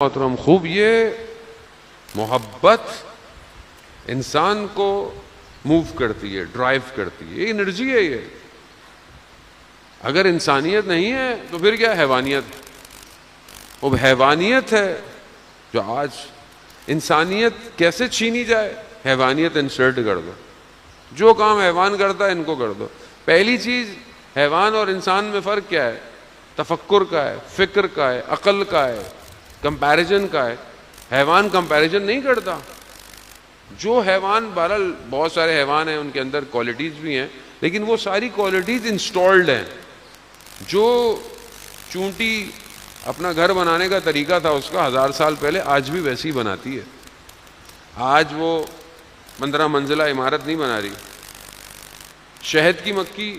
محترم خوب یہ محبت انسان کو موو کرتی ہے، ڈرائیو کرتی ہے، یہ انرجی ہے۔ یہ اگر انسانیت نہیں ہے تو پھر کیا حیوانیت؟ وہ حیوانیت ہے جو آج انسانیت کیسے چھینی جائے؟ حیوانیت انسرٹ کر دو، جو کام حیوان کرتا ہے ان کو کر دو۔ پہلی چیز، حیوان اور انسان میں فرق کیا ہے؟ تفکر کا ہے، فکر کا ہے، عقل کا ہے، کمپیریزن کا ہے۔ حیوان کمپیریزن نہیں کرتا۔ جو حیوان، بہرحال بہت سارے حیوان ہیں، ان کے اندر کوالٹیز بھی ہیں، لیکن وہ ساری کوالٹیز انسٹالڈ ہیں۔ جو چونٹی اپنا گھر بنانے کا طریقہ تھا اس کا 1000 سال پہلے، آج بھی ویسے ہی بناتی ہے۔ آج وہ 15 منزلہ عمارت نہیں بنا رہی۔ شہد کی مکھی،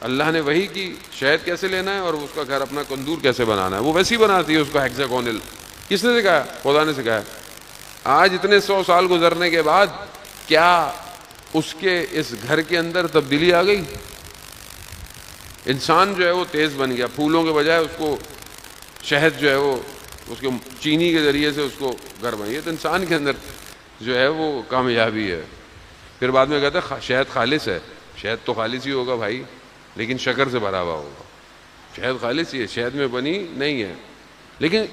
اللہ نے وہی کی شہد کیسے لینا ہے اور اس کا گھر اپنا کندور کیسے بنانا ہے، وہ ویسے ہی بناتی ہے اس کو ہیکساگونل۔ کس نے سکھایا؟ خدا نے سکھایا۔ آج اتنے 100 سال گزرنے کے بعد کیا اس کے اس گھر کے اندر تبدیلی آ گئی؟ انسان جو ہے وہ تیز بن گیا، پھولوں کے بجائے اس کو شہد جو ہے وہ اس کے چینی کے ذریعے سے اس کو گھر بن گیا۔ تو انسان کے اندر جو ہے وہ کامیابی ہے۔ پھر بعد میں کہتا ہے شہد خالص ہے۔ شہد تو خالص ہی ہوگا بھائی، لیکن شکر سے بھرا ہوا ہوگا۔ شہد خالص ہی ہے، شہد میں بنی نہیں ہے، لیکن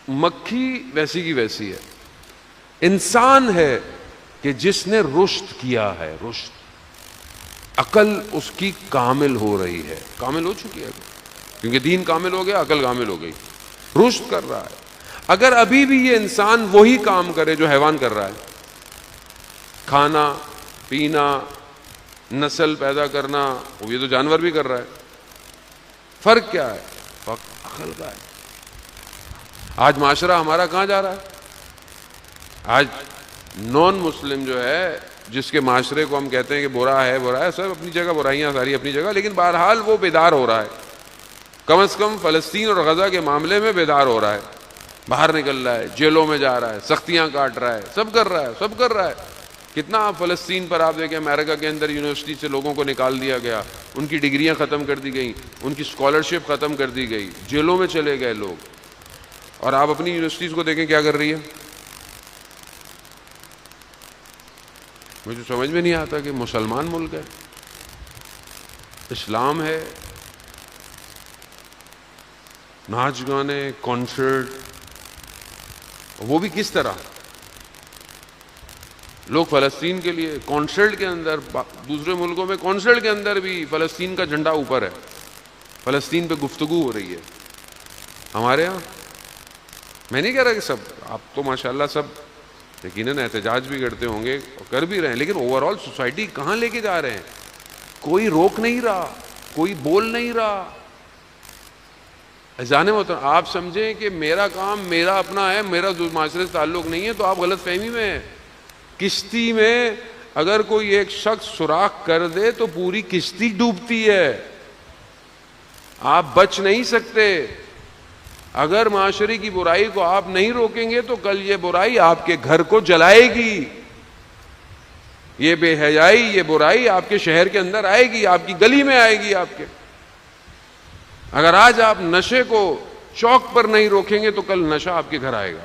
مکھی ویسی کی ویسی ہے۔ انسان ہے کہ جس نے رشد کیا ہے، رشد، عقل اس کی کامل ہو رہی ہے، کامل ہو چکی ہے، کیونکہ دین کامل ہو گیا، عقل کامل ہو گئی، رشد کر رہا ہے۔ اگر ابھی بھی یہ انسان وہی کام کرے جو حیوان کر رہا ہے، کھانا پینا، نسل پیدا کرنا، وہ یہ تو جانور بھی کر رہا ہے، فرق کیا ہے؟ فرق عقل کا ہے۔ آج معاشرہ ہمارا کہاں جا رہا ہے؟ آج نان مسلم جو ہے، جس کے معاشرے کو ہم کہتے ہیں کہ برا ہے، برا ہے، سب اپنی جگہ برائیاں ساری اپنی جگہ، لیکن بہرحال وہ بیدار ہو رہا ہے، کم از کم فلسطین اور غزہ کے معاملے میں بیدار ہو رہا ہے، باہر نکل رہا ہے، جیلوں میں جا رہا ہے، سختیاں کاٹ رہا ہے، سب کر رہا ہے، سب کر رہا ہے۔ کتنا فلسطین پر آپ دیکھیں، امریکہ کے اندر یونیورسٹی سے لوگوں کو نکال دیا گیا، ان کی ڈگریاں ختم کر دی گئیں، ان کی اسکالرشپ ختم کر دی گئی، جیلوں میں چلے گئے لوگ۔ اور آپ اپنی یونیورسٹیز کو دیکھیں کیا کر رہی ہے۔ مجھے سمجھ میں نہیں آتا کہ مسلمان ملک ہے، اسلام ہے، ناچ گانے، کانسرٹ، وہ بھی کس طرح؟ لوگ فلسطین کے لیے کانسرٹ کے اندر، دوسرے ملکوں میں کانسرٹ کے اندر بھی فلسطین کا جھنڈا اوپر ہے، فلسطین پہ گفتگو ہو رہی ہے۔ ہمارے ہاں میں نہیں کہہ رہا کہ سب، آپ تو ماشاءاللہ سب یقیناً احتجاج بھی کرتے ہوں گے اور کر بھی رہے ہیں، لیکن اوور آل سوسائٹی کہاں لے کے جا رہے ہیں؟ کوئی روک نہیں رہا، کوئی بول نہیں رہا۔ جانے محترم، آپ سمجھیں کہ میرا کام میرا اپنا ہے، میرا معاشرے سے تعلق نہیں ہے، تو آپ غلط فہمی میں ہیں۔ کشتی میں اگر کوئی ایک شخص سوراخ کر دے تو پوری کشتی ڈوبتی ہے، آپ بچ نہیں سکتے۔ اگر معاشرے کی برائی کو آپ نہیں روکیں گے تو کل یہ برائی آپ کے گھر کو جلائے گی، یہ بے حیائی، یہ برائی آپ کے شہر کے اندر آئے گی، آپ کی گلی میں آئے گی آپ کے۔ اگر آج آپ نشے کو چوک پر نہیں روکیں گے تو کل نشہ آپ کے گھر آئے گا،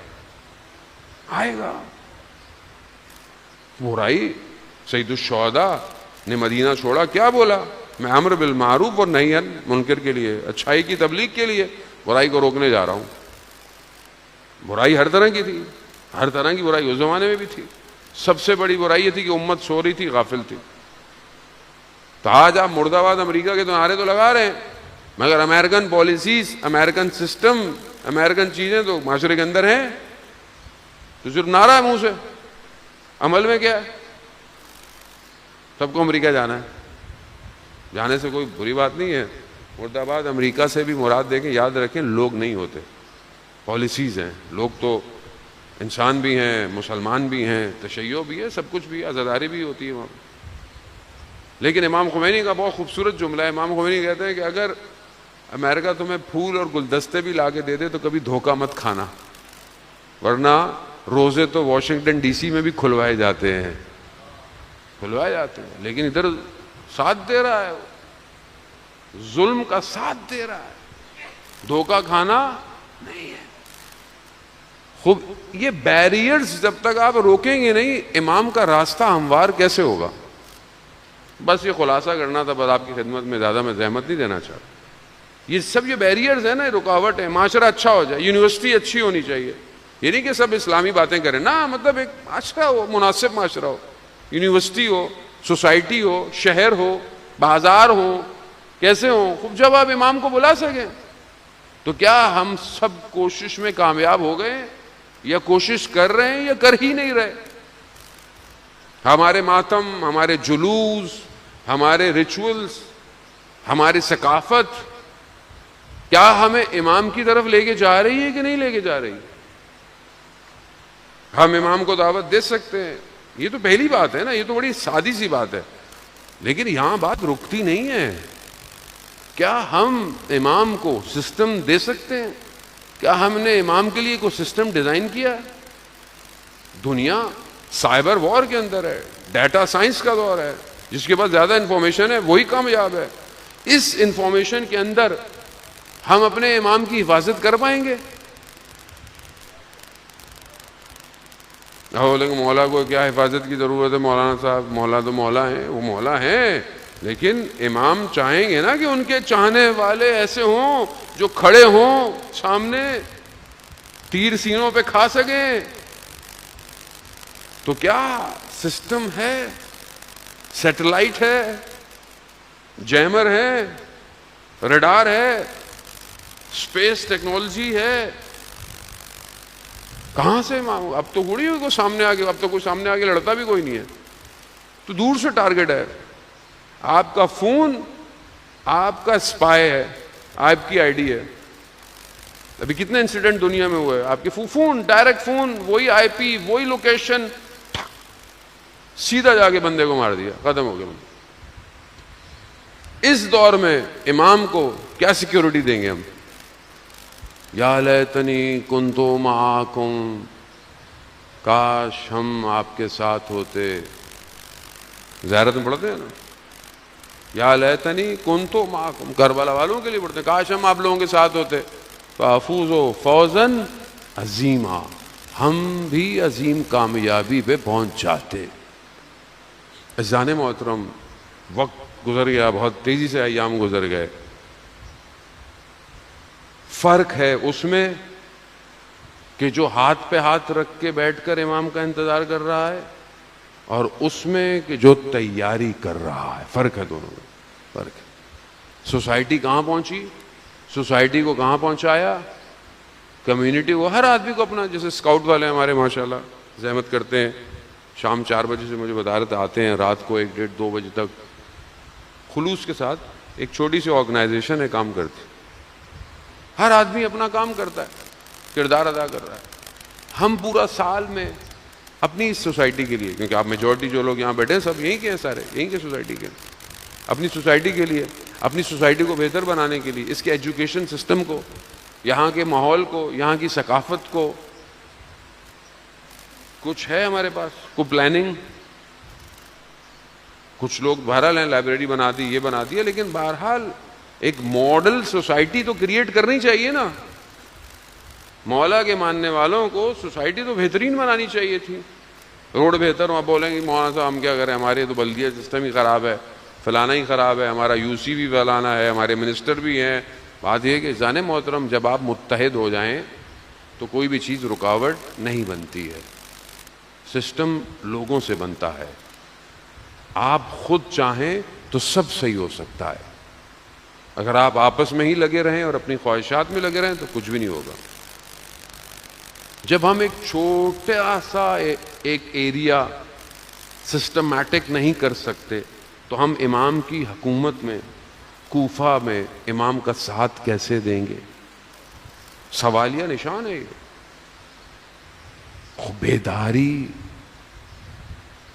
آئے گا۔ برائی، سید الشہداء نے مدینہ چھوڑا، کیا بولا؟ میں امر بالمعروف اور نہی عن منکر کے لیے، اچھائی کی تبلیغ کے لیے برائی کو روکنے جا رہا ہوں۔ برائی ہر طرح کی تھی، ہر طرح کی برائی اس زمانے میں بھی تھی۔ سب سے بڑی برائی یہ تھی کہ امت سو رہی تھی، غافل تھی۔ تو آج آپ مرد آباد امریکہ کے تو نعرے تو لگا رہے ہیں، مگر American policies, American system, American چیزیں تو معاشرے کے اندر ہیں، تو صرف نعرہ ہے منہ سے، عمل میں کیا ہے؟ سب کو امریکہ جانا ہے، جانے سے کوئی بری بات نہیں ہے۔ مرد آباد امریکہ سے بھی مراد دیکھیں، یاد رکھیں، لوگ نہیں ہوتے، پالیسیز ہیں۔ لوگ تو انسان بھی ہیں، مسلمان بھی ہیں، تشیع بھی ہے، سب کچھ بھی ہے، عزاداری بھی ہوتی ہے وہاں۔ لیکن امام خمینی کا بہت خوبصورت جملہ ہے۔ امام خمینی کہتے ہیں کہ اگر امریکہ تمہیں پھول اور گلدستے بھی لا کے دے دے تو کبھی دھوکہ مت کھانا، ورنہ روزے تو واشنگٹن ڈی سی میں بھی کھلوائے جاتے ہیں، کھلوائے جاتے ہیں، لیکن ادھر ساتھ دے رہا ہے، ظلم کا ساتھ دے رہا ہے، دھوکہ کھانا نہیں ہے۔ خوب یہ بیریئرز جب تک آپ روکیں گے نہیں، امام کا راستہ ہموار کیسے ہوگا؟ بس یہ خلاصہ کرنا تھا، بس آپ کی خدمت میں زیادہ میں زحمت نہیں دینا چاہتا. یہ سب یہ بیریئرز ہیں نا، رکاوٹ ہے. معاشرہ اچھا ہو جائے، یونیورسٹی اچھی ہونی چاہیے. یہ نہیں کہ سب اسلامی باتیں کریں نا، مطلب ایک معاشرہ ہو، مناسب معاشرہ ہو، یونیورسٹی ہو، سوسائٹی ہو، شہر ہو، بازار ہو، کیسے ہوں. خوب جب آپ امام کو بلا سکیں تو کیا ہم سب کوشش میں کامیاب ہو گئے، یا کوشش کر رہے ہیں یا کر ہی نہیں رہے؟ ہمارے ماتم، ہمارے جلوس، ہمارے ریچولز، ہماری ثقافت کیا ہمیں امام کی طرف لے کے جا رہی ہے کہ نہیں لے کے جا رہی؟ ہم امام کو دعوت دے سکتے ہیں، یہ تو پہلی بات ہے نا، یہ تو بڑی سادی سی بات ہے. لیکن یہاں بات رکتی نہیں ہے. کیا ہم امام کو سسٹم دے سکتے ہیں؟ کیا ہم نے امام کے لیے کوئی سسٹم ڈیزائن کیا ہے؟ دنیا سائبر وار کے اندر ہے، ڈیٹا سائنس کا دور ہے. جس کے پاس زیادہ انفارمیشن ہے وہی کامیاب ہے. اس انفارمیشن کے اندر ہم اپنے امام کی حفاظت کر پائیں گے؟ لیکن مولا کو کیا حفاظت کی ضرورت ہے؟ مولانا صاحب مولا تو مولا ہیں، وہ مولا ہیں، لیکن امام چاہیں گے نا کہ ان کے چاہنے والے ایسے ہوں جو کھڑے ہوں سامنے، تیر سینوں پہ کھا سکیں. تو کیا سسٹم ہے؟ سیٹلائٹ ہے، جیمر ہے، ریڈار ہے، اسپیس ٹیکنالوجی ہے. کہاں سے اب تو گڑی ہوئی کو سامنے آگے، اب تو کوئی سامنے آگے لڑتا بھی کوئی نہیں ہے، تو دور سے ٹارگٹ ہے. آپ کا فون آپ کا اسپائی ہے، آپ کی آئی ڈی ہے. ابھی کتنے انسیڈنٹ دنیا میں ہوئے، آپ کے فون ڈائریکٹ فون، وہی آئی پی، وہی لوکیشن، سیدھا جا کے بندے کو مار دیا، ختم ہو گیا. اس دور میں امام کو کیا سیکیورٹی دیں گے ہم؟ یا لیتنی کنتو معاکم، کاش ہم آپ کے ساتھ ہوتے. زیارت میں پڑھتے ہیں نا، یا لیتنی کنتو معاکم، کربلا والوں کے لیے پڑھتے ہیں، کاش ہم آپ لوگوں کے ساتھ ہوتے. فافوزوا فوزا عظیما، ہم بھی عظیم کامیابی پہ پہنچ جاتے. عزیزان محترم، وقت گزر گیا، بہت تیزی سے ایام گزر گئے. فرق ہے اس میں کہ جو ہاتھ پہ ہاتھ رکھ کے بیٹھ کر امام کا انتظار کر رہا ہے، اور اس میں کہ جو تیاری کر رہا ہے. فرق ہے دونوں میں، فرق ہے. سوسائٹی کہاں پہنچی، سوسائٹی کو کہاں پہنچایا، کمیونٹی کو، ہر آدمی کو اپنا. جیسے اسکاؤٹ والے ہمارے ماشاءاللہ زحمت کرتے ہیں، شام 4 بجے سے مجھے بتا رہے تھے آتے ہیں، رات کو 1 1:30 2 بجے تک خلوص کے ساتھ. ایک چھوٹی سی آرگنائزیشن ہے، کام کرتی. ہر آدمی اپنا کام کرتا ہے، کردار ادا کر رہا ہے. ہم پورا سال میں اپنی اس سوسائٹی کے لیے، کیونکہ آپ میجورٹی جو لوگ یہاں بیٹھے ہیں سب یہیں کے ہیں، سارے یہیں کے سوسائٹی کے، اپنی سوسائٹی کے لیے، اپنی سوسائٹی کو بہتر بنانے کے لیے، اس کے ایجوکیشن سسٹم کو، یہاں کے ماحول کو، یہاں کی ثقافت کو، کچھ ہے ہمارے پاس کوئی پلاننگ. کچھ لوگ بہرحال ہیں، لائبریری بنا دی، یہ بنا دیا، لیکن بہرحال ایک ماڈل سوسائٹی تو کریٹ کرنی چاہیے نا. مولا کے ماننے والوں کو سوسائٹی تو بہترین بنانی چاہیے تھی. روڈ بہتر ہو، آپ بولیں گے مولانا صاحب ہم کیا کریں، ہمارے تو بلدیہ سسٹم ہی خراب ہے، فلانا ہی خراب ہے، ہمارا یو سی بھی فلانا ہے، ہمارے منسٹر بھی ہیں. بات یہ ہے کہ جان محترم، جب آپ متحد ہو جائیں تو کوئی بھی چیز رکاوٹ نہیں بنتی ہے. سسٹم لوگوں سے بنتا ہے. آپ خود چاہیں تو سب صحیح ہو سکتا ہے. اگر آپ آپس میں ہی لگے رہیں اور اپنی خواہشات میں لگے رہیں تو کچھ بھی نہیں ہوگا. جب ہم ایک چھوٹا سا ایک ایریا سسٹمیٹک نہیں کر سکتے تو ہم امام کی حکومت میں، کوفہ میں امام کا ساتھ کیسے دیں گے؟ سوالیہ نشان ہے یہ. بیداری،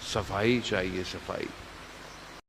صفائی چاہیے، صفائی.